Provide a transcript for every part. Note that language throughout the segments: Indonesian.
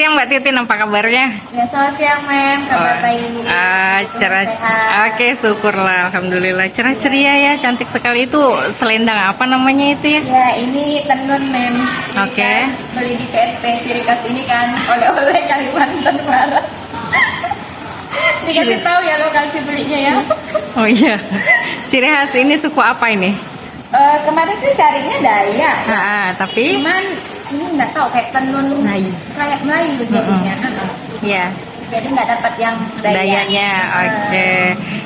siang Mbak Titin, apa kabarnya? Ya, selamat siang, Mem. Kabar baik. Cerah. Sehat. Oke, syukurlah, alhamdulillah. Cerah ceria ya, cantik sekali. Itu selendang apa namanya itu ya? Ya, ini tenun, Mem. Oke. Beli di PSP Sirikas ini kan, oleh-oleh Kalimantan Barat. Dikasih tahu ya lokasi belinya ya. Oh iya. Ciri khas ini suku apa ini? Kemarin sih carinya Dayak. Tapi Cuman ini nggak tahu kayak tenun Melayu. kayak Melayu jadinya. ya, Jadi nggak dapat yang Dayak. dayanya. Oke.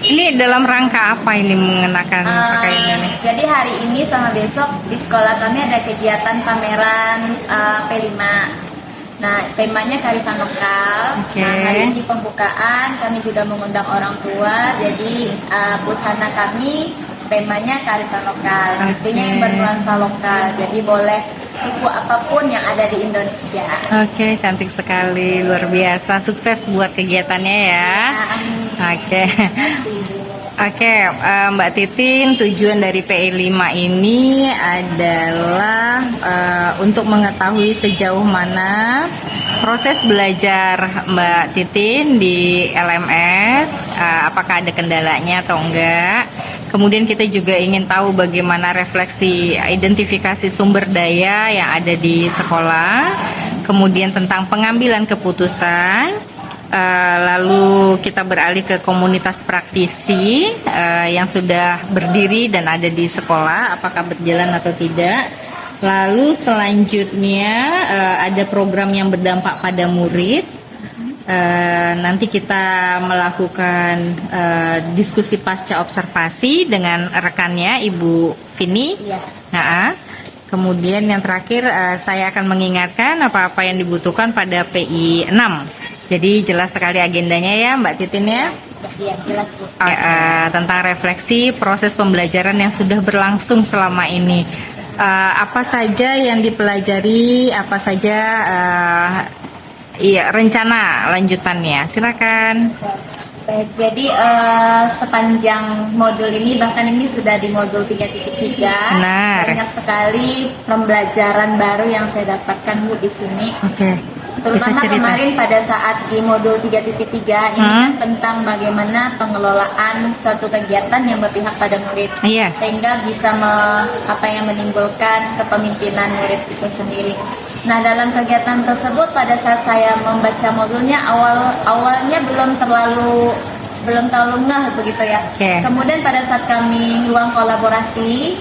Ini dalam rangka apa ini mengenakan pakaian ini? Jadi hari ini sama besok di sekolah kami ada kegiatan pameran P5. Nah, temanya kearifan lokal. Oke. Nah, hari ini pembukaan, kami juga mengundang orang tua. Jadi busana kami temanya kearifan lokal. Artinya yang bernuansa lokal. Jadi boleh suku apapun yang ada di Indonesia. Oke, cantik sekali, luar biasa. Sukses buat kegiatannya ya. Amin. Oke. Terima kasih. Oke, Mbak Titin, tujuan dari PI5 ini adalah untuk mengetahui sejauh mana proses belajar Mbak Titin di LMS, apakah ada kendalanya atau enggak. Kemudian kita juga ingin tahu bagaimana refleksi identifikasi sumber daya yang ada di sekolah, kemudian tentang pengambilan keputusan. Lalu kita beralih ke komunitas praktisi yang sudah berdiri dan ada di sekolah, apakah berjalan atau tidak. Lalu selanjutnya ada program yang berdampak pada murid. Nanti kita melakukan diskusi pasca observasi dengan rekannya Ibu Vini. Iya. Kemudian yang terakhir saya akan mengingatkan apa-apa yang dibutuhkan pada PI 6. Jadi jelas sekali agendanya ya Mbak Titin ya. Iya, jelas Bu. Tentang refleksi proses pembelajaran yang sudah berlangsung selama ini. Apa saja yang dipelajari, apa saja rencana lanjutannya. Silakan. Baik, jadi sepanjang modul ini, bahkan ini sudah di modul 3.3, Benar. banyak sekali pembelajaran baru yang saya dapatkan Bu di sini. Oke. Terutama kemarin pada saat di modul 3.3 ini kan tentang bagaimana pengelolaan suatu kegiatan yang berpihak pada murid, Iya. sehingga bisa menimbulkan kepemimpinan murid itu sendiri. Nah, dalam kegiatan tersebut pada saat saya membaca modulnya awalnya belum terlalu ngeh begitu ya. Okay. Kemudian pada saat kami ruang kolaborasi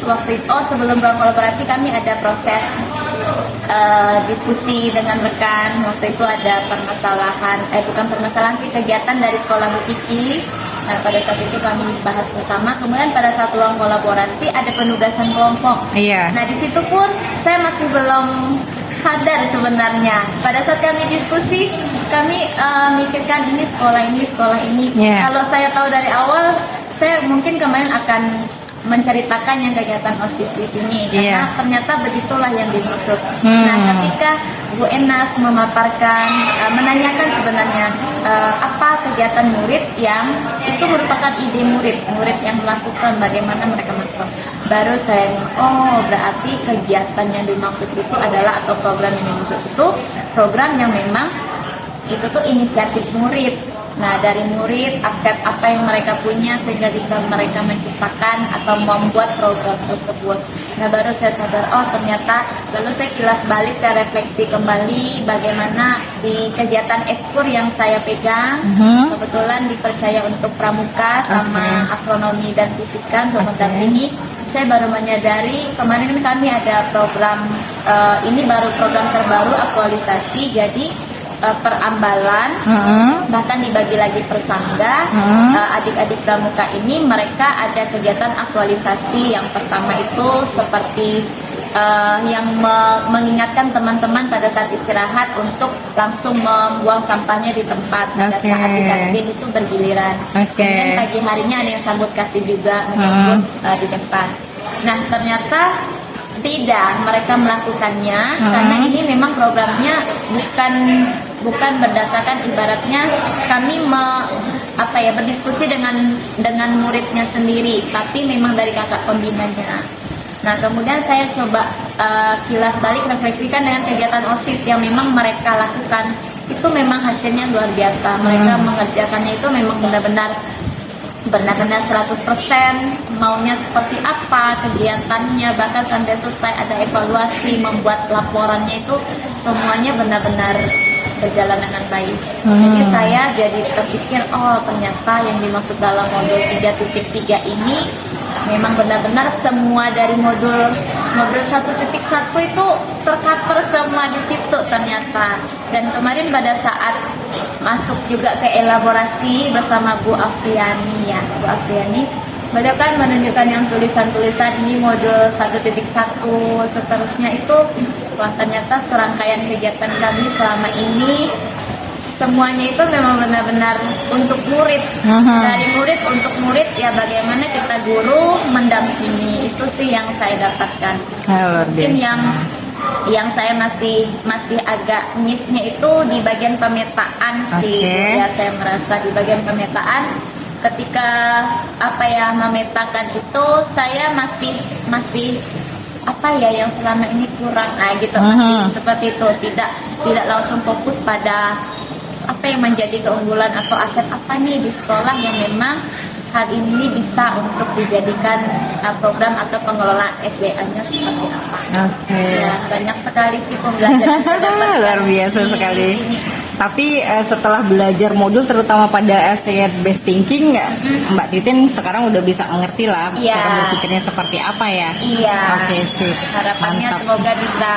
sebelum ruang kolaborasi kami ada proses diskusi dengan rekan. Waktu itu ada kegiatan dari sekolah Bu Kiki. Nah, pada saat itu kami bahas bersama. Kemudian pada saat ruang kolaborasi ada penugasan kelompok. Iya. Nah, di situ pun saya masih belum sadar sebenarnya. Pada saat kami diskusi, kami mikirkan ini sekolah ini. Yeah. Kalau saya tahu dari awal, saya mungkin kemarin akan menceritakan yang kegiatan OSIS di sini, karena ternyata begitulah yang dimaksud. Nah, ketika Bu Enas memaparkan, menanyakan sebenarnya apa kegiatan murid yang itu merupakan ide murid yang melakukan, bagaimana mereka melakukan, baru saya berarti kegiatan yang dimaksud itu adalah, atau program yang dimaksud itu program yang memang itu tuh inisiatif murid. Nah, dari murid, aset apa yang mereka punya sehingga bisa mereka menciptakan atau membuat program tersebut. Nah, baru saya sadar, ternyata, lalu saya kilas balik, saya refleksi kembali bagaimana di kegiatan eskur yang saya pegang, kebetulan dipercaya untuk pramuka sama astronomi dan fisika untuk mendampingi. Saya baru menyadari, kemarin kami ada program, ini baru program terbaru aktualisasi, jadi perambalan, bahkan dibagi lagi per sangga. Adik-adik pramuka ini mereka ada kegiatan aktualisasi. Yang pertama itu seperti yang mengingatkan teman-teman pada saat istirahat untuk langsung membuang sampahnya di tempat pada saat di kantin itu bergiliran. Kemudian pagi harinya ada yang sambut kasih juga, menyambut di depan. Nah, ternyata tidak, mereka melakukannya karena ini memang programnya bukan berdasarkan, ibaratnya kami berdiskusi dengan muridnya sendiri, tapi memang dari kakak pembinanya. Nah, kemudian saya coba kilas balik refleksikan dengan kegiatan OSIS yang memang mereka lakukan. itu memang hasilnya luar biasa. Mereka mengerjakannya itu memang benar-benar 100% maunya seperti apa kegiatannya, bahkan sampai selesai ada evaluasi, membuat laporannya itu semuanya benar-benar berjalan dengan baik. Jadi saya jadi terpikir, oh ternyata yang dimaksud dalam modul 3.3 ini memang benar-benar semua dari modul 1.1 itu tercover semua di situ ternyata. Dan kemarin pada saat masuk juga ke elaborasi bersama Bu Afriani ya, Bu Afriani, beliau kan menunjukkan yang tulisan-tulisan ini modul 1.1 seterusnya itu, wah ternyata serangkaian kegiatan kami selama ini semuanya itu memang benar-benar untuk murid, dari murid untuk murid ya, bagaimana kita guru mendampingi, itu sih yang saya dapatkan. Mungkin yang saya masih agak missnya itu di bagian pemetaan sih, ya saya merasa di bagian pemetaan ketika memetakan itu saya masih apa ya yang selama ini kurang, gitu masih seperti itu, tidak langsung fokus pada apa yang menjadi keunggulan atau aset apa nih di sekolah yang memang hal ini bisa untuk dijadikan program atau pengelolaan SDA-nya seperti apa. Ya, banyak sekali sih pembelajaran saya dapatkan. Luar biasa sekali. Sini. Tapi setelah belajar modul terutama pada essay based thinking, Mbak Titin sekarang udah bisa mengerti lah cara berpikirnya seperti apa ya. Iya. Oke, sip. Harapannya Mantap. semoga bisa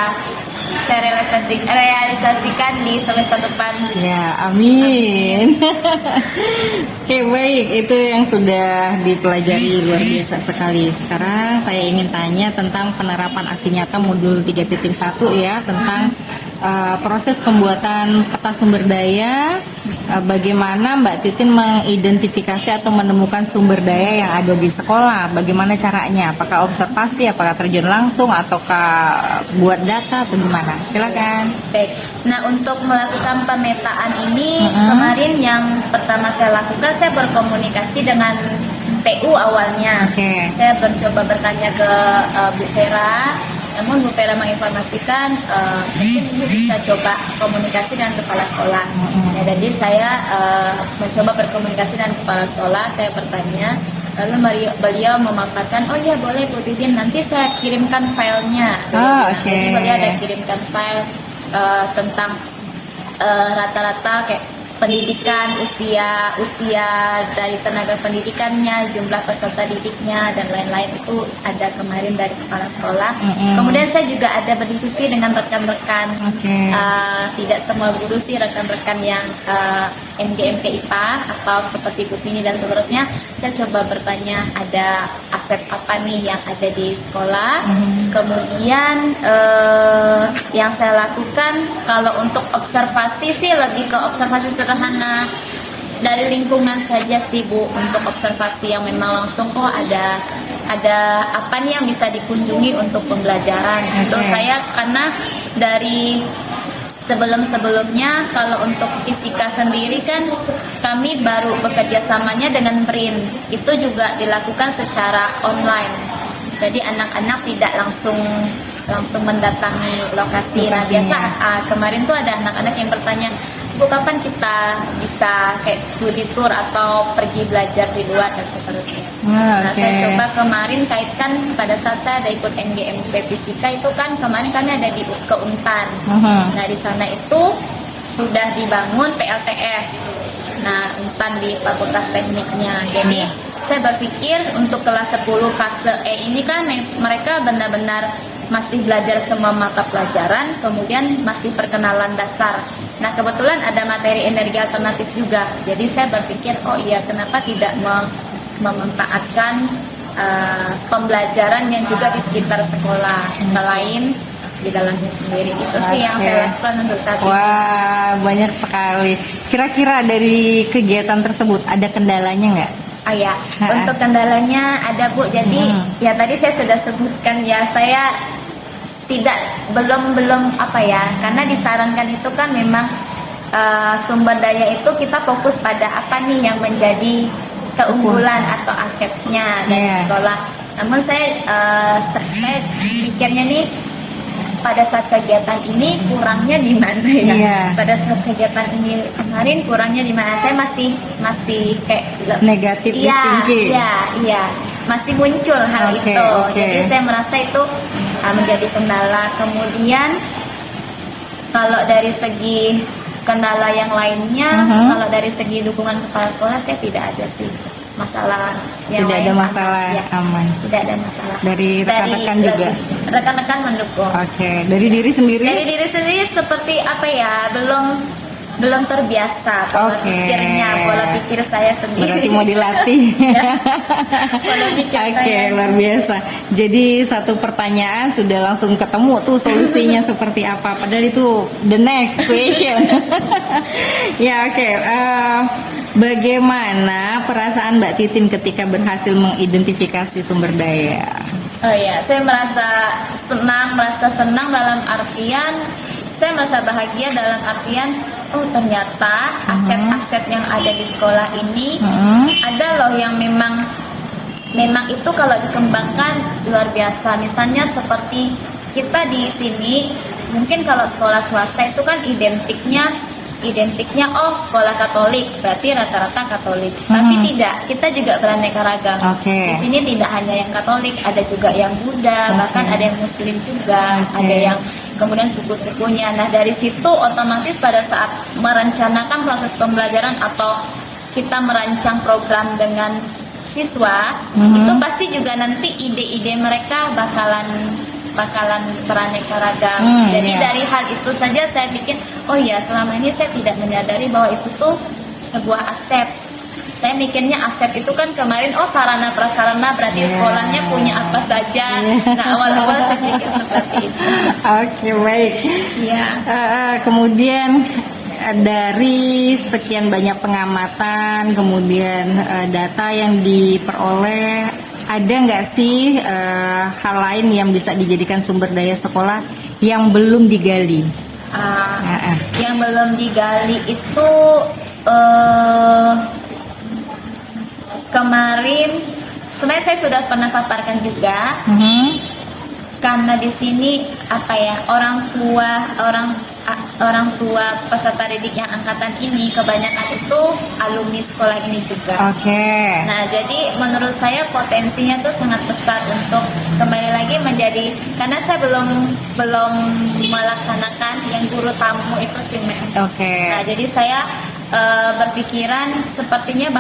saya realisasikan di semester depan. Ya, amin. Oke, baik. Itu yang sudah dipelajari luar biasa sekali. Sekarang saya ingin tanya tentang penerapan aksi nyata modul 3.1 ya, tentang proses pembuatan peta sumber daya. Bagaimana Mbak Titin mengidentifikasi atau menemukan sumber daya yang ada di sekolah? Bagaimana caranya? Apakah observasi, apakah terjun langsung, ataukah buat data atau gimana? Silakan. Baik. Nah, untuk melakukan pemetaan ini kemarin yang pertama saya lakukan, saya berkomunikasi dengan PU awalnya. Saya mencoba bertanya ke Bu Vera. Namun Bu Vera menginformasikan mungkin Ibu bisa coba komunikasi dengan kepala sekolah. Ya, jadi saya mencoba berkomunikasi dengan kepala sekolah, saya bertanya, lalu beliau memaparkan, oh iya boleh Bu Titin, nanti saya kirimkan filenya. Jadi beliau ada kirimkan file tentang rata-rata kayak pendidikan, usia dari tenaga pendidikannya, jumlah peserta didiknya dan lain-lain, itu ada kemarin dari kepala sekolah. Kemudian saya juga ada berdiskusi dengan rekan-rekan, tidak semua guru sih, rekan-rekan yang MGMP IPA atau seperti Bu Vini dan seterusnya. Saya coba bertanya ada aset apa nih yang ada di sekolah. Kemudian yang saya lakukan kalau untuk observasi sih lebih ke observasi sederhana dari lingkungan saja sih Bu, untuk observasi yang memang langsung ada apa nih yang bisa dikunjungi untuk pembelajaran. Itu saya karena dari sebelum-sebelumnya kalau untuk fisika sendiri kan kami baru bekerja samanya dengan BRIN, itu juga dilakukan secara online. Jadi anak-anak tidak langsung mendatangi lokasi. Nah, biasa kemarin tuh ada anak-anak yang bertanya, Bu, kapan kita bisa kayak studi tour atau pergi belajar di luar dan seterusnya. Nah, saya coba kemarin kaitkan pada saat saya ada ikut MGMP Fisika itu kan kemarin kami ada di Untan. Nah, di sana itu sudah dibangun PLTS. Nah, Untan di Fakultas Tekniknya. Jadi saya berpikir untuk kelas 10 fase E ini kan mereka benar-benar masih belajar semua mata pelajaran, kemudian masih perkenalan dasar. Nah, kebetulan ada materi energi alternatif juga. Jadi saya berpikir, oh iya, kenapa tidak memanfaatkan pembelajaran yang juga di sekitar sekolah selain di dalamnya sendiri. Itu sih yang saya lakukan untuk saat ini. Wah, banyak sekali. Kira-kira dari kegiatan tersebut ada kendalanya nggak? Ya, untuk kendalanya ada Bu. Jadi ya tadi saya sudah sebutkan ya, saya belum karena disarankan itu kan memang sumber daya itu kita fokus pada apa nih yang menjadi keunggulan atau asetnya dari sekolah. Namun saya pikirnya nih pada saat kegiatan ini kurangnya di mana ya? Iya. Pada saat kegiatan ini kemarin kurangnya di mana? Saya masih kayak Negatif iya, thinking. iya, masih muncul hal Oke, itu. oke. Jadi saya merasa itu menjadi kendala. Kemudian kalau dari segi kendala yang lainnya, kalau dari segi dukungan kepala sekolah saya tidak ada sih masalah yang Tidak lain, ada masalah, aman, ya. aman. Tidak ada masalah. Dari rekan-rekan juga? Rekan-rekan mendukung. Oke, dari diri sendiri? Dari diri sendiri seperti apa ya? Belum terbiasa pola Oke. pikirnya, pola pikir saya sendiri. Berarti mau dilatih. Pola pikir Oke, saya. luar biasa. Jadi satu pertanyaan sudah langsung ketemu tuh solusinya seperti apa. Padahal itu the next question. Ya, oke. Bagaimana perasaan Mbak Titin ketika berhasil mengidentifikasi sumber daya? Oh ya, saya merasa senang dalam artian saya merasa bahagia dalam artian oh ternyata aset-aset yang ada di sekolah ini ada loh yang memang itu kalau dikembangkan luar biasa. Misalnya seperti kita di sini mungkin kalau sekolah swasta itu kan identiknya oh sekolah Katolik berarti rata-rata Katolik. Tapi tidak, kita juga beraneka ragam. Oke. Di sini tidak hanya yang Katolik, ada juga yang Buddha, bahkan ada yang Muslim juga, ada yang kemudian suku-sukunya. Nah dari situ otomatis pada saat merencanakan proses pembelajaran atau kita merancang program dengan siswa, itu pasti juga nanti ide-ide mereka bakalan beraneka ragam. Jadi dari hal itu saja saya bikin, oh ya selama ini saya tidak menyadari bahwa itu tuh sebuah aset. Saya mikirnya aset itu kan kemarin sarana prasarana berarti sekolahnya punya apa saja. Nah awal-awal saya pikir seperti itu. Oke, baik. Iya. Kemudian dari sekian banyak pengamatan, kemudian data yang diperoleh, ada nggak sih hal lain yang bisa dijadikan sumber daya sekolah yang belum digali? Yang belum digali itu kemarin sebenarnya saya sudah pernah paparkan juga. Karena di sini orang tua peserta didik yang angkatan ini kebanyakan itu alumni sekolah ini juga. Oke. Nah jadi menurut saya potensinya tuh sangat besar untuk kembali lagi menjadi, karena saya belum melaksanakan yang guru tamu itu sih Mem. Oke. Nah jadi saya berpikiran sepertinya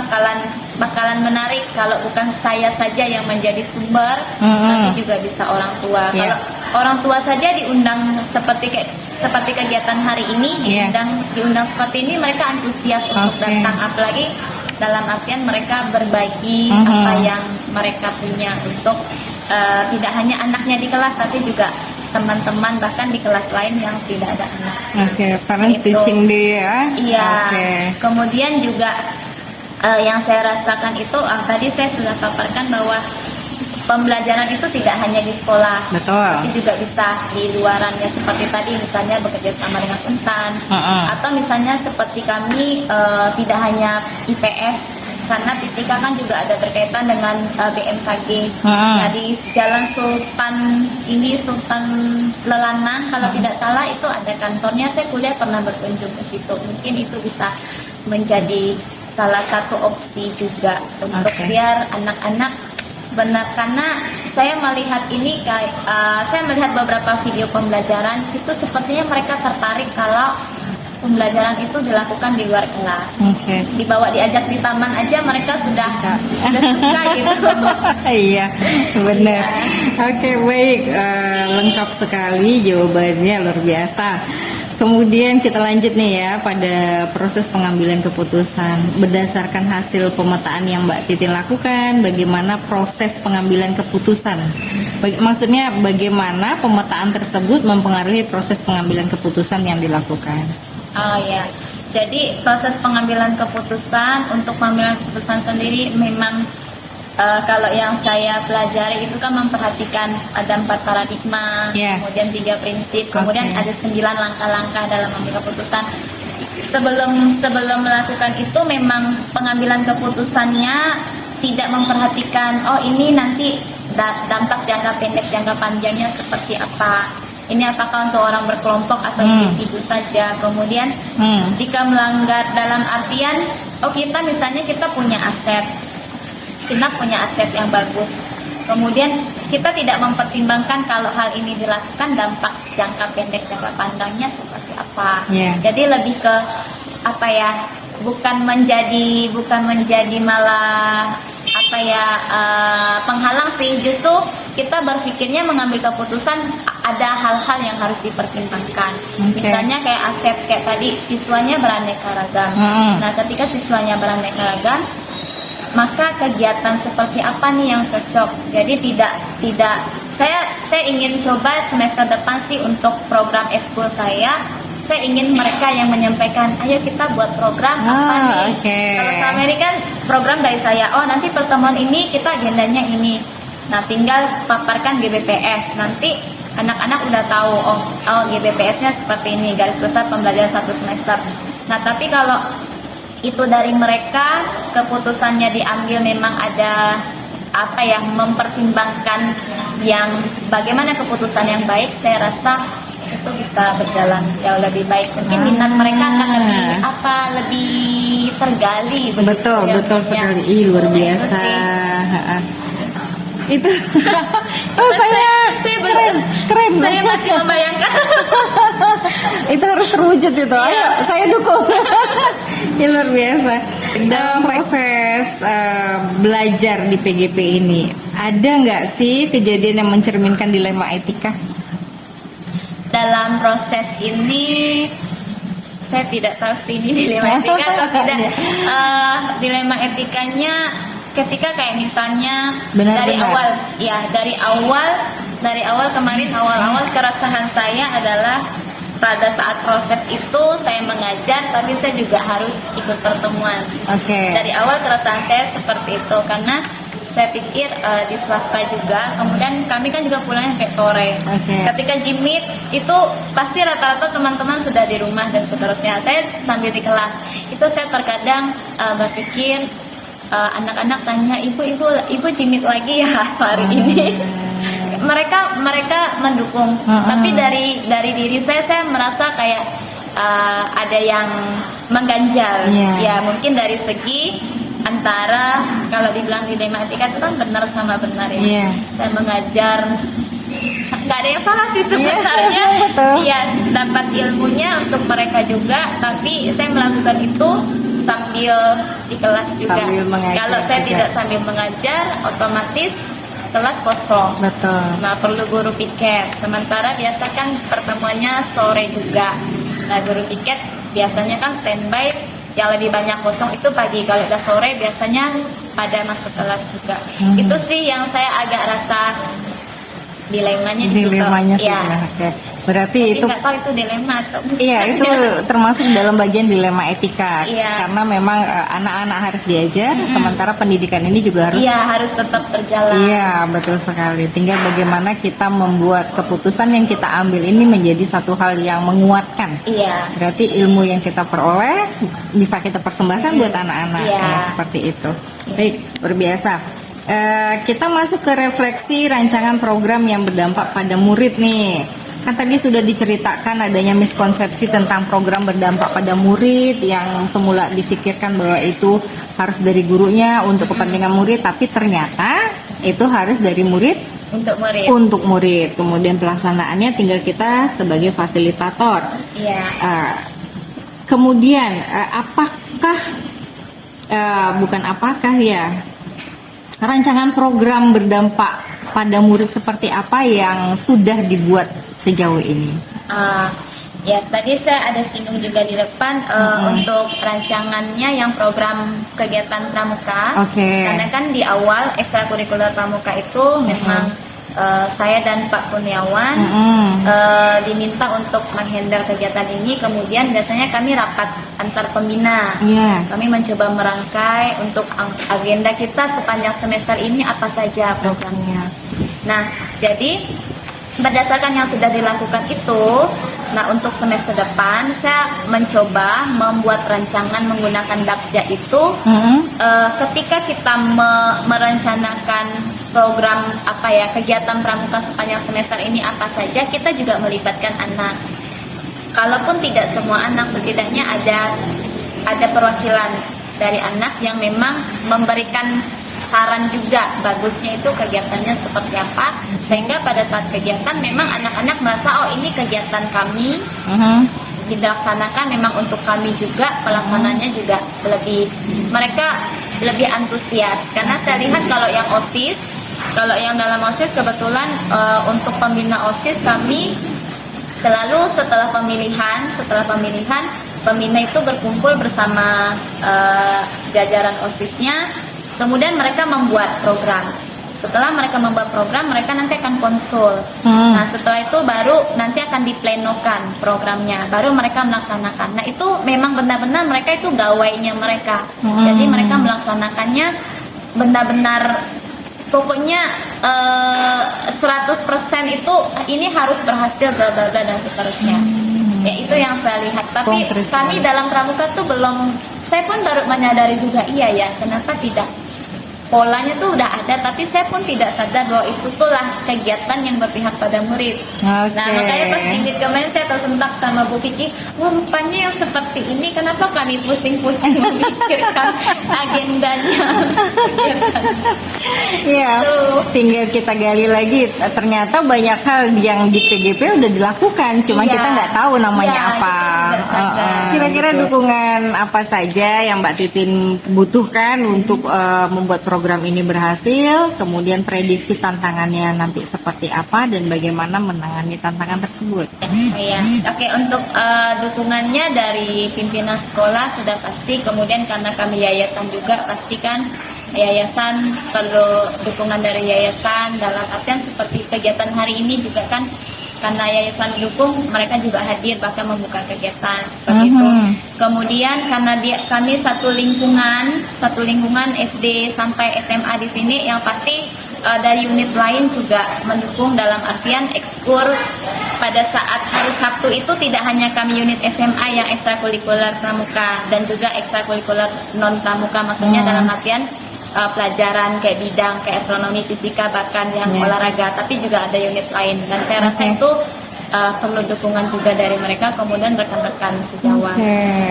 bakalan menarik kalau bukan saya saja yang menjadi sumber, tapi juga bisa orang tua. Kalau orang tua saja diundang seperti kegiatan hari ini, diundang seperti ini, mereka antusias untuk datang, apalagi dalam artian mereka berbagi apa yang mereka punya untuk tidak hanya anaknya di kelas, tapi juga teman-teman bahkan di kelas lain yang tidak ada anak. Oke, parents teaching day ya. Iya. Kemudian juga yang saya rasakan itu tadi saya sudah paparkan bahwa pembelajaran itu tidak hanya di sekolah, tapi juga bisa di luarannya, seperti tadi misalnya bekerja sama dengan Untan, atau misalnya seperti kami tidak hanya IPS, karena fisika kan juga ada berkaitan dengan BMKG. Nah di Jalan Sultan Lelanan kalau tidak salah itu ada kantornya, saya kuliah pernah berkunjung ke situ. Mungkin itu bisa menjadi salah satu opsi juga untuk biar anak-anak benar, karena saya melihat saya melihat beberapa video pembelajaran itu sepertinya mereka tertarik kalau pembelajaran itu dilakukan di luar kelas. Diajak di taman aja mereka sudah suka gitu. Iya, benar. Oke, baik, lengkap sekali jawabannya, luar biasa. Kemudian kita lanjut nih ya pada proses pengambilan keputusan. Berdasarkan hasil pemetaan yang Mbak Titin lakukan, bagaimana proses pengambilan keputusan? Maksudnya bagaimana pemetaan tersebut mempengaruhi proses pengambilan keputusan yang dilakukan? Oh ya, jadi proses pengambilan keputusan untuk pengambilan keputusan sendiri memang kalau yang saya pelajari itu kan memperhatikan ada 4 paradigma, kemudian 3 prinsip, kemudian ada 9 langkah-langkah dalam mengambil keputusan. Sebelum melakukan itu memang pengambilan keputusannya tidak memperhatikan ini nanti dampak jangka pendek, jangka panjangnya seperti apa. ini apakah untuk orang berkelompok atau individu saja. Kemudian jika melanggar dalam artian, kita punya aset, yang bagus. Kemudian kita tidak mempertimbangkan kalau hal ini dilakukan dampak jangka pendek, jangka pandangnya seperti apa. Jadi lebih ke bukan menjadi malah penghalang sih. Justru kita berpikirnya mengambil keputusan ada hal-hal yang harus dipertimbangkan. Misalnya kayak aset, kayak tadi siswanya beraneka ragam. Nah, ketika siswanya beraneka ragam, maka kegiatan seperti apa nih yang cocok. Jadi tidak saya ingin coba semester depan sih untuk program eskul saya ingin mereka yang menyampaikan, ayo kita buat program apa nih. Kalau selama ini kan program dari saya, nanti pertemuan ini kita agendanya ini. Nah, tinggal paparkan GBPS. Nanti anak-anak udah tahu, GBPS-nya seperti ini, garis besar pembelajaran 1 semester. Nah, tapi kalau itu dari mereka, keputusannya diambil memang ada mempertimbangkan yang bagaimana keputusan yang baik, saya rasa itu bisa berjalan jauh lebih baik. Mungkin minat mereka akan lebih tergali begitu. Betul sekali. Luar biasa. Itu saya keren. Saya masih membayangkan. Itu harus terwujud itu. Ayo, saya dukung. Luar biasa. Dalam proses belajar di PGP ini, ada nggak sih kejadian yang mencerminkan dilema etika? Dalam proses ini saya tidak tahu sih ini dilema etika atau tidak. Dilema etikanya ketika kayak misalnya dari awal kemarin awal keresahan saya adalah pada saat proses itu saya mengajar tapi saya juga harus ikut pertemuan. Dari awal keresahan saya seperti itu karena saya pikir di swasta juga, kemudian kami kan juga pulangnya kayak sore. Ketika jimit itu pasti rata-rata teman-teman sudah di rumah dan seterusnya. Saya sambil di kelas itu saya terkadang berpikir, anak-anak tanya, ibu jimit lagi ya hari ini. Mereka mendukung, tapi dari diri saya merasa kayak ada yang mengganjal. Ya mungkin dari segi antara kalau dibilang dilema etika itu kan benar sama benar ya. Saya mengajar nggak ada yang salah sih sebenarnya. Dapat ilmunya untuk mereka juga, tapi saya melakukan itu sambil di kelas juga. Kalau saya tidak sambil mengajar, otomatis kelas kosong. Nah, perlu guru piket. Sementara biasa kan pertemuannya sore juga. Nah, guru piket biasanya kan standby, yang lebih banyak kosong itu pagi. Kalau udah sore biasanya pada masuk kelas juga. Itu sih yang saya agak rasa dilemanya di situ. Berarti itu nggak tahu itu dilema atau bukan. Itu termasuk dalam bagian dilema etika. Karena memang anak-anak harus diajar, sementara pendidikan ini juga harus tetap berjalan. Betul sekali. Tinggal bagaimana kita membuat keputusan yang kita ambil ini menjadi satu hal yang menguatkan. Berarti ilmu yang kita peroleh bisa kita persembahkan buat anak-anak. Seperti itu. Baik, luar biasa. Kita masuk ke refleksi rancangan program yang berdampak pada murid nih. Kan tadi sudah diceritakan adanya miskonsepsi tentang program berdampak pada murid yang semula difikirkan bahwa itu harus dari gurunya untuk kepentingan murid, tapi ternyata itu harus dari murid untuk murid. Kemudian pelaksanaannya tinggal kita sebagai fasilitator. Kemudian rancangan program berdampak pada murid seperti apa yang sudah dibuat sejauh ini? Tadi saya ada singgung juga di depan untuk rancangannya yang program kegiatan pramuka. Karena kan di awal ekstrakurikuler pramuka itu memang saya dan Pak Kurniawan diminta untuk menghandle kegiatan ini. Kemudian biasanya kami rapat antar pembina. Kami mencoba merangkai untuk agenda kita sepanjang semester ini apa saja programnya. Nah, jadi berdasarkan yang sudah dilakukan itu, Nah, untuk semester depan saya mencoba membuat rancangan menggunakan Dakja itu ketika kita merencanakan program kegiatan pramuka sepanjang semester ini apa saja, kita juga melibatkan anak. Kalaupun tidak semua anak, setidaknya ada perwakilan dari anak yang memang memberikan saran juga bagusnya itu kegiatannya seperti apa, sehingga pada saat kegiatan memang anak-anak merasa oh ini kegiatan kami dilaksanakan memang untuk kami juga, pelaksananya juga mereka lebih antusias. Karena saya lihat kalau yang dalam OSIS kebetulan untuk pembina OSIS kami selalu setelah pemilihan pembina itu berkumpul bersama jajaran OSISnya. Kemudian mereka membuat program. Setelah mereka membuat program, mereka nanti akan konsul. Nah, setelah itu baru nanti akan diplenokan programnya. Baru mereka melaksanakan. Nah, itu memang benar-benar mereka itu gawainya mereka. Jadi mereka melaksanakannya benar-benar pokoknya 100% itu ini harus berhasil dan seterusnya. Ya, itu yang saya lihat. Tapi kami dalam pramuka tuh belum, saya pun baru menyadari juga kenapa tidak. Polanya tuh udah ada, tapi saya pun tidak sadar bahwa itu tuh lah kegiatan yang berpihak pada murid. Nah, makanya pas jilid kemarin saya tersentak sama Bu Kiki, wah rupanya yang seperti ini, kenapa kami pusing-pusing memikirkan agendanya. Iya, tinggal kita gali lagi. Ternyata banyak hal yang di PGP udah dilakukan, cuma kita nggak tahu namanya apa. Kira-kira dukungan apa saja yang Mbak Titin butuhkan untuk membuat program ini berhasil, kemudian prediksi tantangannya nanti seperti apa dan bagaimana menangani tantangan tersebut. Oke, untuk dukungannya dari pimpinan sekolah sudah pasti, kemudian karena kami yayasan juga pastikan yayasan perlu dukungan dari yayasan dalam artian seperti kegiatan hari ini juga kan, karena yayasan mendukung, mereka juga hadir bahkan membuka kegiatan seperti itu. Kemudian karena kami satu lingkungan SD sampai SMA di sini, yang pasti dari unit lain juga mendukung dalam artian ekskur. Pada saat hari Sabtu itu tidak hanya kami unit SMA yang ekstrakurikuler pramuka dan juga ekstrakurikuler non pramuka, maksudnya dalam artian pelajaran kayak bidang kayak astronomi, fisika, bahkan yang olahraga, tapi juga ada unit lain, dan saya rasa itu perlu dukungan juga dari mereka, kemudian rekan-rekan sejawat.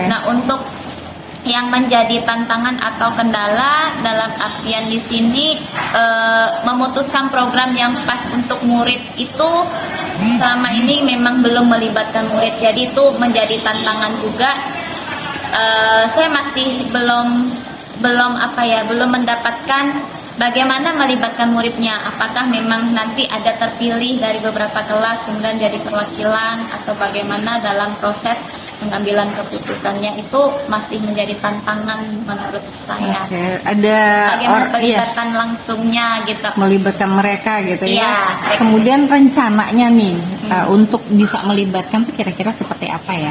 Nah, untuk yang menjadi tantangan atau kendala dalam artian di sini memutuskan program yang pas untuk murid itu selama ini memang belum melibatkan murid, jadi itu menjadi tantangan juga. Saya masih belum mendapatkan bagaimana melibatkan muridnya. Apakah memang nanti ada terpilih dari beberapa kelas kemudian jadi perwakilan, atau bagaimana dalam proses pengambilan keputusannya, itu masih menjadi tantangan menurut saya. Ada bagaimana pelibatan langsungnya gitu. Melibatkan mereka gitu ya. Kemudian rencananya nih untuk bisa melibatkan tuh kira-kira seperti apa ya?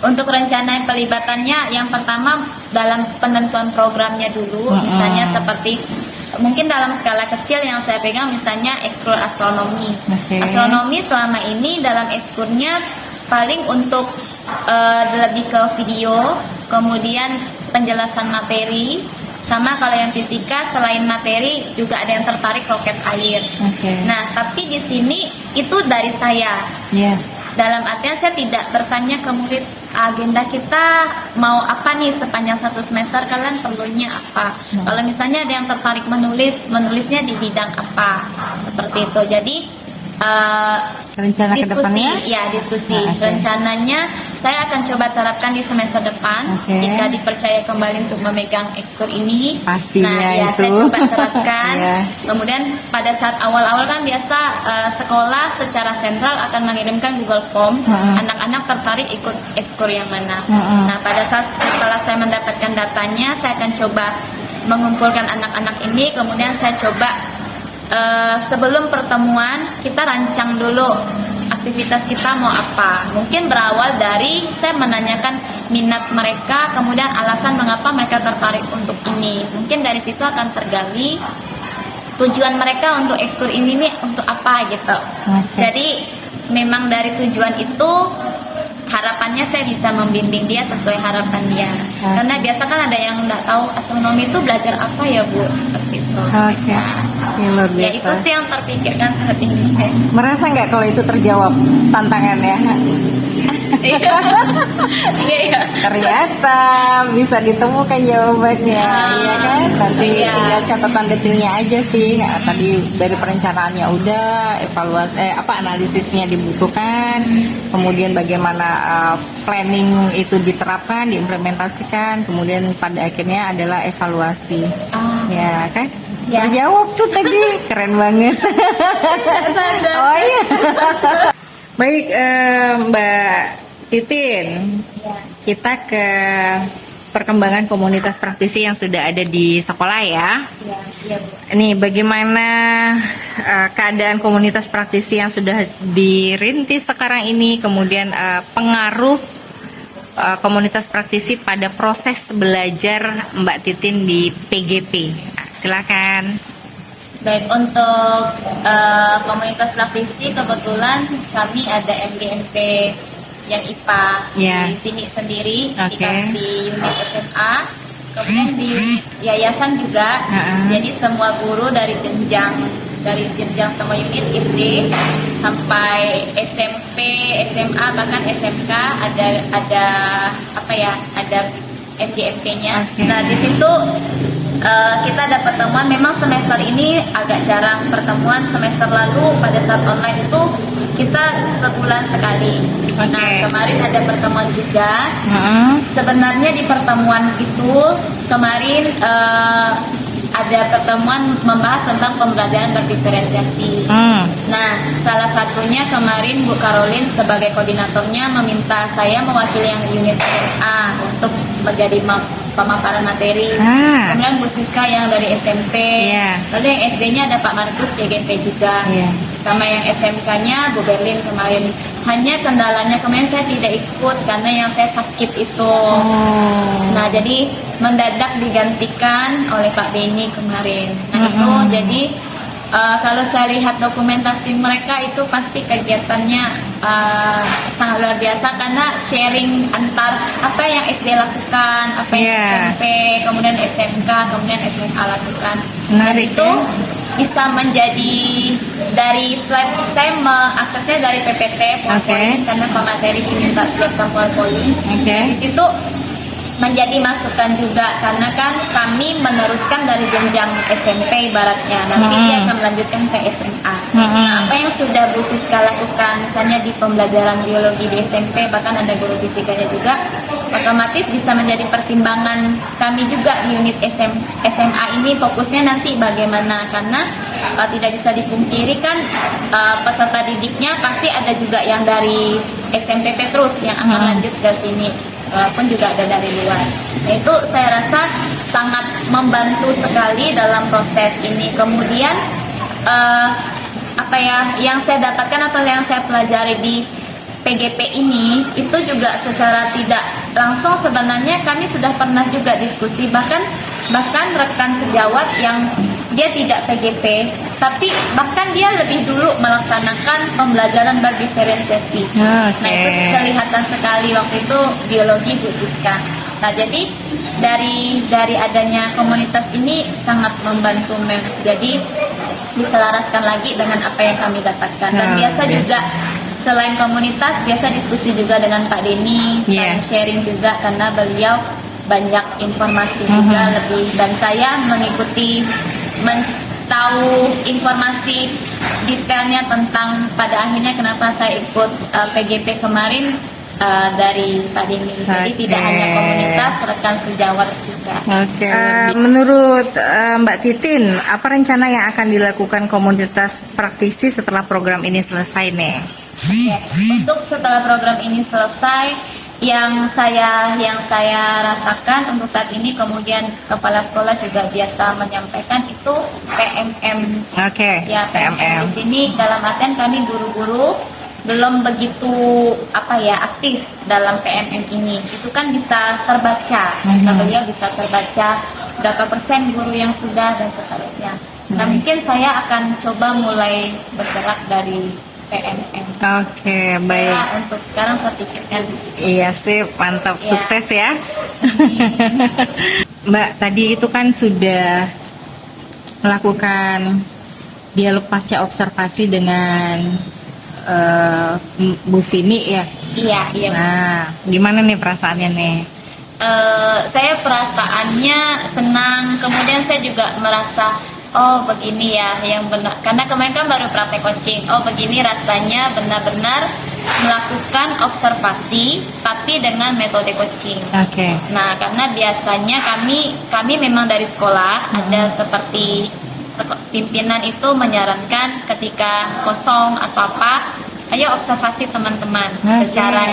Untuk rencana pelibatannya, yang pertama dalam penentuan programnya dulu, misalnya seperti mungkin dalam skala kecil yang saya pegang, misalnya ekskur astronomi. Astronomi selama ini dalam ekskurnya paling untuk lebih ke video, kemudian penjelasan materi, sama kalau yang fisika selain materi juga ada yang tertarik roket air. Nah, tapi di sini itu dari saya. Dalam artian saya tidak bertanya ke murid, agenda kita mau apa nih sepanjang satu semester, kalian perlunya apa. Kalau misalnya ada yang tertarik menulisnya di bidang apa, seperti itu. Jadi rencana kedepannya? Diskusi. Rencananya saya akan coba terapkan di semester depan. Jika dipercaya kembali untuk memegang ekskur ini, pastinya itu saya coba terapkan. Kemudian pada saat awal-awal kan biasa sekolah secara sentral akan mengirimkan Google Form, anak-anak tertarik ikut ekskur yang mana. Nah, pada saat setelah saya mendapatkan datanya, saya akan coba mengumpulkan anak-anak ini, kemudian saya coba sebelum pertemuan kita rancang dulu aktivitas kita mau apa. Mungkin berawal dari saya menanyakan minat mereka, kemudian alasan mengapa mereka tertarik untuk ini. Mungkin dari situ akan tergali tujuan mereka untuk ekskur ini nih untuk apa gitu. Jadi memang dari tujuan itu harapannya saya bisa membimbing dia sesuai harapan dia. Karena biasa kan ada yang nggak tahu astronomi itu belajar apa ya Bu, seperti itu. Oke. Ya, luar Ya biasa. itu sih yang terpikirkan saat ini. Merasa nggak kalau itu terjawab tantangannya? Iya, iya. Ternyata bisa ditemukan jawabannya, ya kan? Nanti Iya. tinggal catatan detailnya aja sih. Nah, tadi dari perencanaannya udah, evaluasi analisisnya dibutuhkan, kemudian bagaimana planning itu diterapkan, diimplementasikan, kemudian pada akhirnya adalah evaluasi. Ya kan? Ya. Terjawab tuh tadi, keren banget. Nggak sadar. Oh iya. Baik, Mbak Titin, Ya. kita ke perkembangan komunitas praktisi yang sudah ada di sekolah ya. Iya, iya Bu. Ini bagaimana keadaan komunitas praktisi yang sudah dirintis sekarang ini, kemudian pengaruh komunitas praktisi pada proses belajar Mbak Titin di PGP. Nah, silakan. Baik, untuk komunitas praktisi kebetulan kami ada MGMP yang IPA Ya. di sini sendiri Oke. di unit SMA, kemudian di unit yayasan juga. Jadi semua guru dari jenjang semua unit SD sampai SMP, SMA bahkan SMK ada MGMP-nya. Oke. Nah di situ kita ada pertemuan. Memang semester ini agak jarang pertemuan. Semester lalu pada saat online itu kita sebulan sekali. Oke. Nah kemarin ada pertemuan juga. Heeh. Sebenarnya di pertemuan itu kemarin ada pertemuan membahas tentang pembelajaran berdiferensiasi. Nah, salah satunya kemarin Bu Caroline sebagai koordinatornya meminta saya mewakili yang unit SMA untuk menjadi pemaparan materi. Kemudian Bu Siska yang dari SMP. Iya. Lalu yang SD-nya ada Pak Markus CGP juga. Iya. Sama yang SMK-nya Bu Berlin kemarin. Hanya kendalanya kemarin saya tidak ikut karena yang saya sakit itu. Nah, jadi mendadak digantikan oleh Pak Beni kemarin. Nah, itu jadi kalau saya lihat dokumentasi mereka itu pasti kegiatannya sangat luar biasa karena sharing antar apa yang SD lakukan, apa yang SMP, kemudian SMK, kemudian SMA lakukan. Dan Menarik, itu ya? bisa menjadi dari slide saya mengaksesnya dari PPT PowerPoint karena pemateri diminta siapkan PowerPoint. Nah, di situ menjadi masukan juga karena kan kami meneruskan dari jenjang SMP ibaratnya nanti dia akan melanjutkan ke SMA. Nah, apa yang sudah Bu Siska lakukan misalnya di pembelajaran biologi di SMP bahkan ada guru fisikanya juga otomatis bisa menjadi pertimbangan kami juga di unit SMA ini fokusnya nanti bagaimana karena tidak bisa dipungkiri kan peserta didiknya pasti ada juga yang dari SMP Petrus yang akan lanjut ke sini walaupun juga ada dari luar. Nah, itu saya rasa sangat membantu sekali dalam proses ini. Kemudian yang saya dapatkan atau yang saya pelajari di PGP ini itu juga secara tidak langsung sebenarnya kami sudah pernah juga diskusi bahkan rekan sejawat yang dia tidak PGP tapi bahkan dia lebih dulu melaksanakan pembelajaran berdiferensiasi. Nah, itu kelihatan sekali waktu itu biologi Bu Siska. Nah, jadi dari adanya komunitas ini sangat membantu jadi diselaraskan lagi dengan apa yang kami dapatkan. Dan biasa juga selain komunitas biasa diskusi juga dengan Pak Denny, saling sharing juga karena beliau banyak informasi juga lebih dan saya mengikuti tahu informasi detailnya tentang pada akhirnya kenapa saya ikut PGP kemarin dari Pak Denny. Jadi tidak hanya komunitas, rekan sejawat juga. Menurut Mbak Titin, apa rencana yang akan dilakukan komunitas praktisi setelah program ini selesai nih? Untuk setelah program ini selesai, yang saya rasakan untuk saat ini kemudian kepala sekolah juga biasa menyampaikan itu PMM. Ya, PMM di sini dalam artian kami guru-guru belum begitu aktif dalam PMM ini. Itu kan bisa terbaca. Beliau bisa terbaca berapa persen guru yang sudah dan seterusnya. Nah, mungkin saya akan coba mulai bergerak dari PNM. Oke, baik. Saya untuk sekarang terpikirkan di situ. Iya sih, mantap, Ya. sukses ya. Mbak, tadi itu kan sudah melakukan dialog pasca observasi dengan Bu Vini ya. Iya, iya. Nah, gimana nih perasaannya nih? Saya perasaannya senang, kemudian saya juga merasa oh begini ya yang benar, karena kemarin kan baru praktek coaching. Oh begini rasanya benar-benar melakukan observasi tapi dengan metode coaching. Oke. Nah, karena biasanya kami memang dari sekolah ada seperti pimpinan itu menyarankan ketika kosong atau apa, ayo observasi teman-teman secara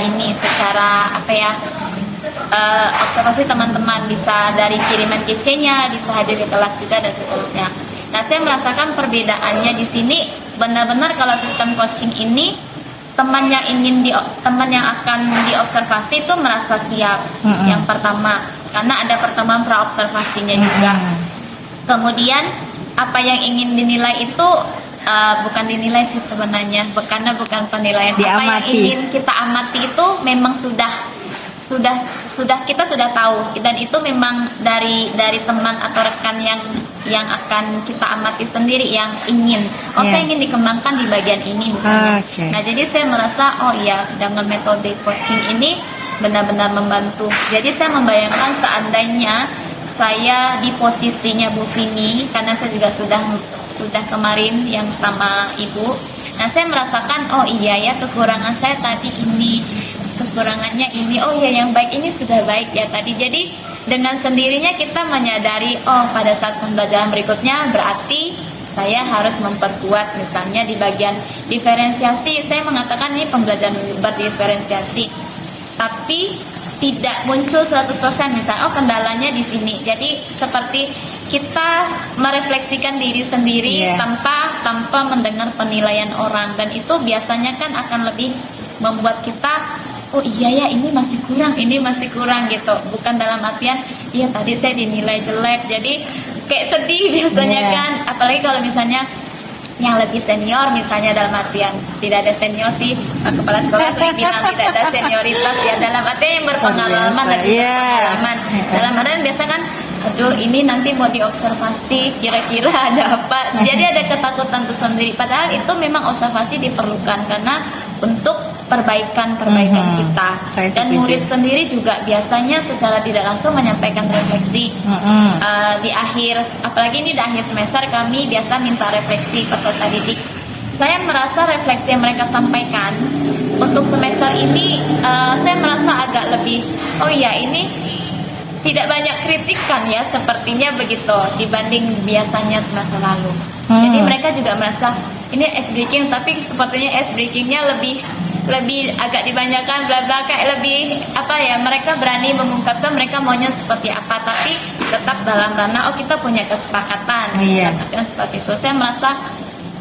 apa ya, observasi teman-teman, bisa dari kiriman GC-nya, bisa hadir di kelas juga dan seterusnya. Nah, saya merasakan perbedaannya di sini benar-benar kalau sistem coaching ini teman yang akan diobservasi itu merasa siap. Yang pertama, karena ada pertemuan pra-observasinya juga. Kemudian apa yang ingin dinilai itu bukan dinilai sih sebenarnya, karena bukan penilaian. Diamati. Apa yang ingin kita amati itu memang kita sudah tahu, dan itu memang dari teman atau rekan yang akan kita amati sendiri yang ingin saya ingin dikembangkan di bagian ini misalnya. Nah, jadi saya merasa oh iya, dengan metode coaching ini benar-benar membantu. Jadi saya membayangkan seandainya saya di posisinya Bu Vini, karena saya juga sudah kemarin yang sama Ibu. Nah, saya merasakan oh iya ya, kekurangan saya tadi ini, kekurangannya ini, oh ya yang baik ini sudah baik ya tadi. Jadi dengan sendirinya kita menyadari oh pada saat pembelajaran berikutnya berarti saya harus memperkuat, misalnya di bagian diferensiasi. Saya mengatakan ini pembelajaran berdiferensiasi, tapi tidak muncul 100% misalnya, oh kendalanya di sini. Jadi seperti kita merefleksikan diri sendiri tanpa mendengar penilaian orang, dan itu biasanya kan akan lebih membuat kita oh iya ya, ini masih kurang gitu. Bukan dalam artian iya tadi saya dinilai jelek jadi kayak sedih biasanya kan, apalagi kalau misalnya yang lebih senior, misalnya dalam artian tidak ada senior sih, kepala sekolah sering bilang tidak ada senioritas ya, dalam artian yang berpengalaman dan berpengalaman. Dalam artian biasa kan aduh ini nanti mau diobservasi kira-kira ada apa, jadi ada ketakutan tersendiri, padahal itu memang observasi diperlukan karena untuk perbaikan kita. Dan murid sendiri juga biasanya secara tidak langsung menyampaikan refleksi di akhir, apalagi ini di akhir semester kami biasa minta refleksi peserta didik. Saya merasa refleksi yang mereka sampaikan untuk semester ini saya merasa agak lebih oh iya, ini tidak banyak kritikan ya, sepertinya begitu dibanding biasanya semester lalu. Jadi mereka juga merasa ini ice breaking, tapi sepertinya ice breakingnya lebih agak dibanyakan bla bla, kayak lebih apa ya, mereka berani mengungkapkan mereka maunya seperti apa, tapi tetap dalam ranah oh kita punya kesepakatan. Seperti itu saya merasa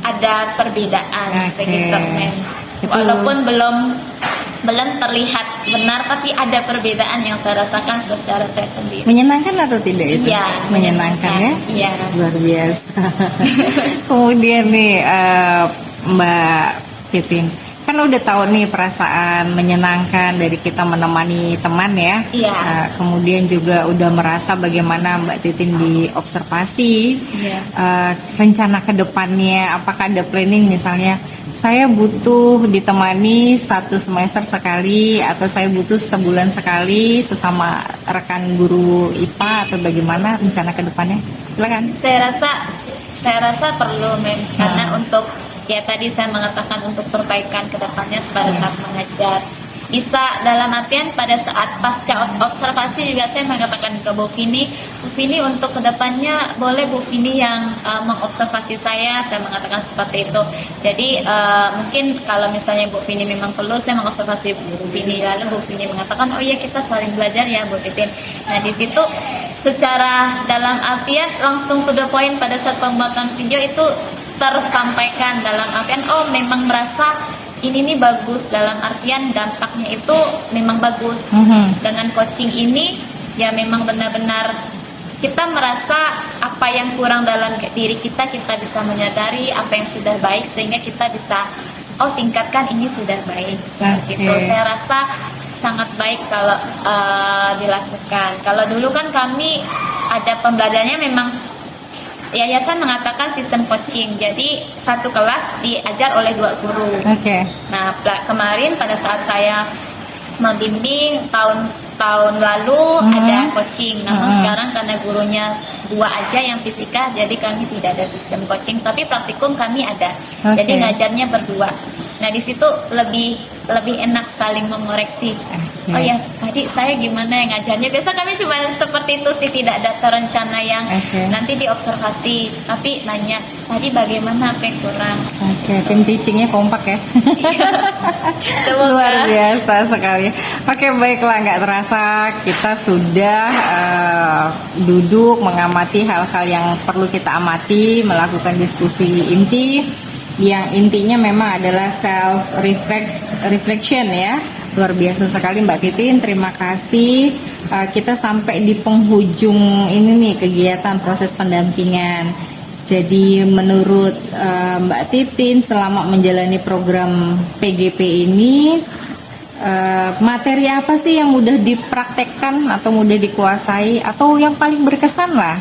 ada perbedaan begitu, walaupun belum terlihat benar, tapi ada perbedaan yang saya rasakan secara saya sendiri. Menyenangkan atau tidak itu? Iya, menyenangkan ya? Iya. Luar biasa. Kemudian nih Mbak Titin, kan udah tahu nih perasaan menyenangkan dari kita menemani teman ya. Iya. Kemudian juga udah merasa bagaimana Mbak Titin diobservasi. Iya. Rencana kedepannya, apakah ada planning misalnya? Saya butuh ditemani 1 semester sekali, atau saya butuh sebulan sekali sesama rekan guru IPA, atau bagaimana rencana kedepannya? Silakan. Saya rasa perlu karena untuk ya tadi saya mengatakan untuk perbaikan kedepannya pada saat mengajar, bisa dalam artian pada saat pasca observasi juga saya mengatakan ke Bu Vini untuk kedepannya boleh Bu Vini yang mengobservasi saya mengatakan seperti itu. Jadi mungkin kalau misalnya Bu Vini memang perlu saya mengobservasi Bu Vini, lalu Bu Vini mengatakan oh iya kita saling belajar ya Bu Titin. Nah di situ secara dalam artian langsung to the point pada saat pembuatan video itu tersampaikan, dalam artian oh memang merasa ini nih bagus, dalam artian dampaknya itu memang bagus. Dengan coaching ini ya memang benar-benar kita merasa apa yang kurang dalam diri kita bisa menyadari, apa yang sudah baik sehingga kita bisa oh tingkatkan, ini sudah baik. Oke. Gitu. Saya rasa sangat baik kalau dilakukan. Kalau dulu kan kami ada pembelajarannya memang yayasan mengatakan sistem coaching. Jadi satu kelas diajar oleh 2 guru. Oke. Nah, kemarin pada saat saya membimbing tahun lalu ada coaching. Namun sekarang karena gurunya 2 aja yang fisika, jadi kami tidak ada sistem coaching. Tapi praktikum kami ada. Oke. Jadi ngajarnya berdua. Nah, di situ lebih enak saling mengoreksi. Oh ya, tadi saya gimana yang ngajarnya? Biasa kami cuma seperti itu sih, tidak ada terencana yang nanti diobservasi, tapi nanya tadi bagaimana, apa yang kurang. Oke, tim teachingnya kompak ya. Semoga. Luar biasa sekali. Oke, baiklah, nggak terasa kita sudah duduk mengamati hal-hal yang perlu kita amati, melakukan diskusi inti, yang intinya memang adalah self reflection ya. Luar biasa sekali Mbak Titin, terima kasih. Kita sampai di penghujung ini nih kegiatan proses pendampingan. Jadi menurut Mbak Titin selama menjalani program PGP ini, materi apa sih yang mudah dipraktekkan atau mudah dikuasai atau yang paling berkesan lah?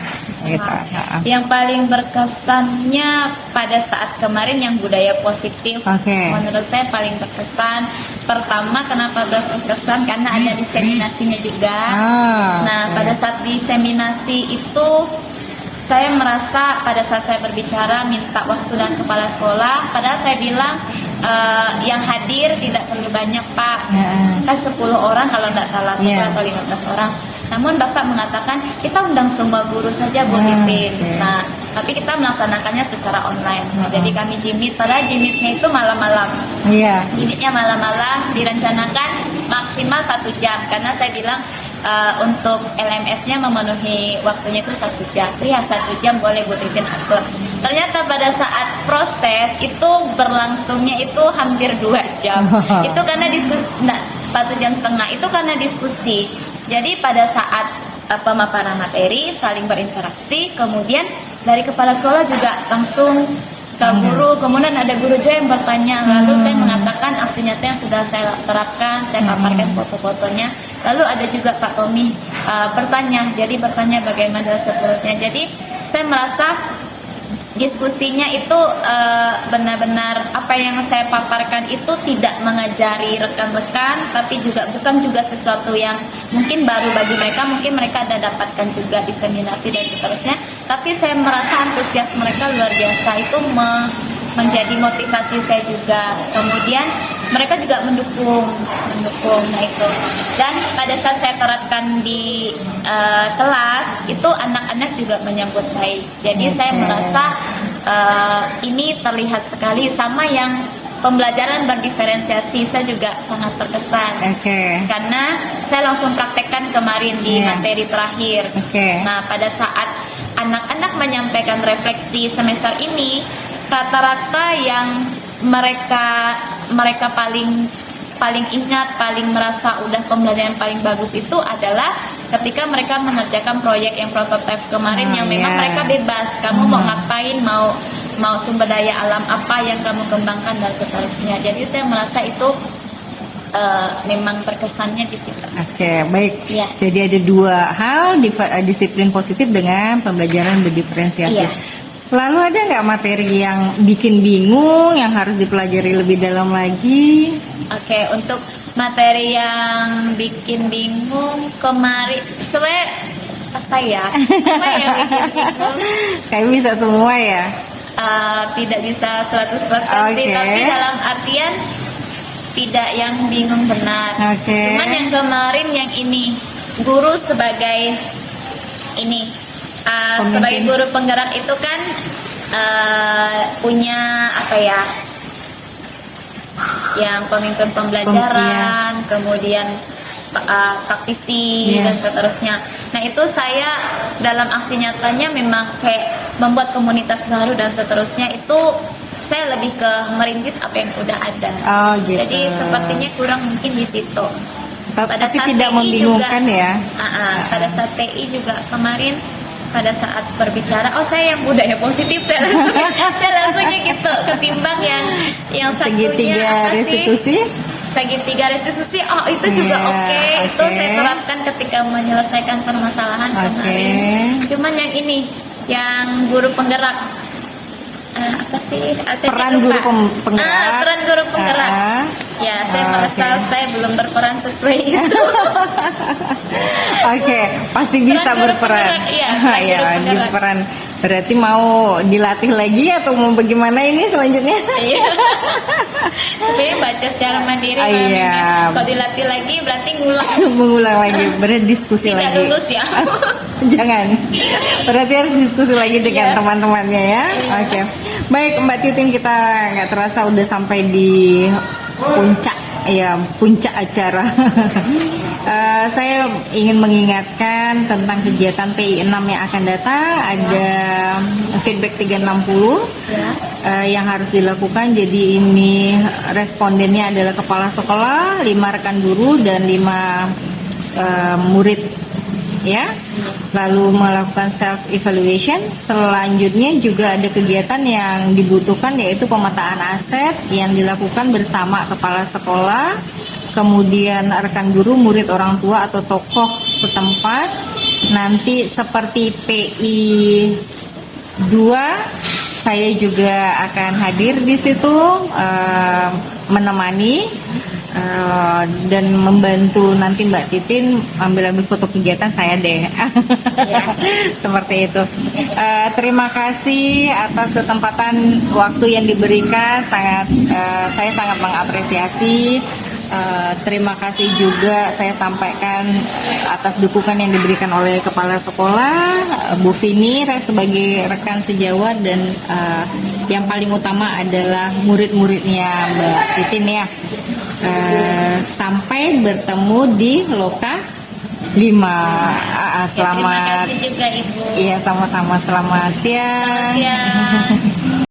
Gitu. Yang paling berkesannya pada saat kemarin yang budaya positif. Menurut saya paling berkesan. Pertama, kenapa berkesan? Karena ada diseminasinya juga. Nah, pada saat diseminasi itu saya merasa pada saat saya berbicara minta waktu dan kepala sekolah, padahal saya bilang yang hadir tidak terlalu banyak Pak, kan 10 orang kalau tidak salah, 10 atau 15 orang. Namun Bapak mengatakan kita undang semua guru saja Bu Titin. Nah, tapi kita melaksanakannya secara online. Jadi kami jimit, padahal jimitnya itu malam-malam. Jimitnya malam-malam, direncanakan maksimal 1 jam karena saya bilang untuk LMS-nya memenuhi waktunya itu 1 jam. Ya 1 jam boleh Bu Titin atur. Ternyata pada saat proses itu berlangsungnya itu hampir 2 jam. Itu karena diskusi, 1 jam setengah itu karena diskusi. Jadi pada saat pemaparan materi saling berinteraksi, kemudian dari kepala sekolah juga langsung ke guru, kemudian ada guru juga yang bertanya, lalu saya mengatakan aksi nyata yang sudah saya terapkan, saya paparkan foto-fotonya, lalu ada juga Pak Tommy bertanya bagaimana dan seterusnya. Jadi saya merasa diskusinya itu benar-benar apa yang saya paparkan itu tidak mengajari rekan-rekan, tapi bukan juga sesuatu yang mungkin baru bagi mereka, mungkin mereka ada dapatkan juga diseminasi dan seterusnya, tapi saya merasa antusias mereka luar biasa, itu menjadi motivasi saya juga. Kemudian mereka juga mendukung, nah itu. Dan pada saat saya terapkan di kelas itu anak-anak juga menyambut baik. Jadi saya merasa ini terlihat sekali sama yang pembelajaran berdiferensiasi, saya juga sangat terkesan. Karena saya langsung praktekkan kemarin di materi terakhir. Nah, pada saat anak-anak menyampaikan refleksi semester ini, rata-rata yang mereka paling ingat, paling merasa udah pembelajaran paling bagus itu adalah ketika mereka mengerjakan proyek yang prototipe kemarin, yang memang mereka bebas, kamu mau ngapain, mau sumber daya alam apa yang kamu kembangkan dan seterusnya. Jadi saya merasa itu memang berkesannya di situ. Baik. Jadi ada 2 hal, disiplin positif dengan pembelajaran berdiferensiasi. Lalu ada nggak materi yang bikin bingung, yang harus dipelajari lebih dalam lagi? Untuk materi yang bikin bingung kemarin, sebenarnya apa yang bikin bingung? Kayak bisa semua ya? Tidak bisa 100% sih, tapi dalam artian tidak yang bingung benar. Cuman yang kemarin yang ini, guru sebagai ini. Sebagai guru penggerak itu kan punya apa ya, yang pemimpin pembelajaran, kemudian praktisi dan seterusnya. Nah itu saya dalam aksi nyatanya memang kayak membuat komunitas baru dan seterusnya, itu saya lebih ke merintis apa yang udah ada. Jadi sepertinya kurang mungkin di situ. Pada saat tidak membingungkan juga, pada saat TI juga kemarin pada saat berbicara, oh saya yang budaya positif, saya langsungnya gitu, ketimbang yang satunya segitiga apa sih? restitusi. Segitiga restitusi, oh itu juga Iya, oke. Itu oke. saya terapkan ketika menyelesaikan permasalahan kemarin. Cuman yang ini, yang guru penggerak, apa sih? Saya Peran lupa. guru penggerak. Peran guru penggerak. Ya, saya merasa oke. saya belum berperan sesuai itu. Oke, pasti bisa Peran guru berperan. penggerak, iya, peran Ya, guru penggerak. berperan. Berarti mau dilatih lagi atau mau bagaimana ini selanjutnya? Iya. Sebenarnya baca secara mandiri. Ah, Mami. iya. Kalau dilatih lagi berarti ngulang. Mengulang lagi, berdiskusi Tidak lagi. lulus ya. Jangan. Berarti harus diskusi lagi dengan Iya. teman-temannya ya. Iya. Oke. Baik Mbak Titin, kita nggak terasa udah sampai di puncak acara. Saya ingin mengingatkan tentang kegiatan PI 6 yang akan datang. Ada feedback 360 Ya. yang harus dilakukan. Jadi ini respondennya adalah kepala sekolah, 5 rekan guru dan 5 murid ya. Lalu melakukan self evaluation. Selanjutnya juga ada kegiatan yang dibutuhkan, yaitu pemetaan aset yang dilakukan bersama kepala sekolah, kemudian rekan guru, murid, orang tua atau tokoh setempat. Nanti seperti PI 2, saya juga akan hadir di situ menemani dan membantu nanti Mbak Titin ambil foto kegiatan saya deh. Seperti itu. Terima kasih atas kesempatan waktu yang diberikan, saya sangat mengapresiasi. Terima kasih juga saya sampaikan atas dukungan yang diberikan oleh kepala sekolah Bu Vini sebagai rekan sejawat, dan yang paling utama adalah murid-muridnya Mbak Titin ya. Sampai bertemu di Loka 5. Selamat. Terima kasih juga Ibu. Iya, sama-sama. Selamat siang. Selamat siang.